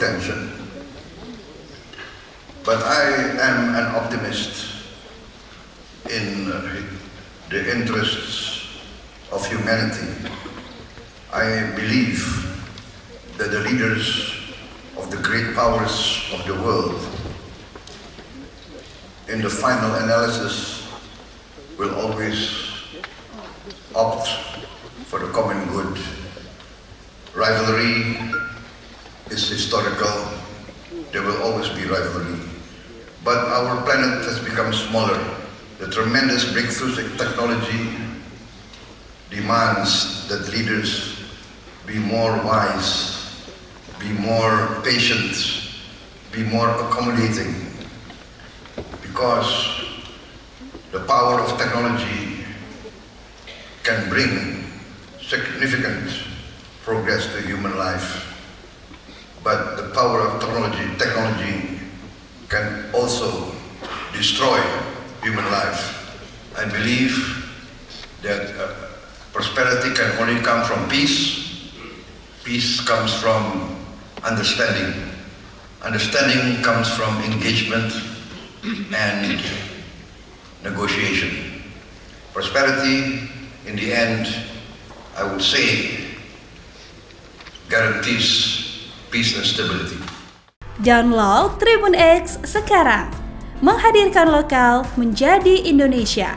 attention. But I am an optimist in the interests of humanity. I believe that the leaders of the great powers of the world, in the final analysis, will always opt for the common good. Rivalry is historical. There will always be rivalry. But our planet has become smaller. The tremendous breakthroughs in technology demands that leaders be more wise, be more patient, be more accommodating, because the power of technology can bring significant progress to human life. But the power of technology can also destroy human life. I believe that prosperity can only come from peace. Peace comes from understanding. Understanding comes from engagement and negotiation. Prosperity, in the end, I would say, guarantees peace and stability. Download Tribun X sekarang, menghadirkan lokal menjadi Indonesia.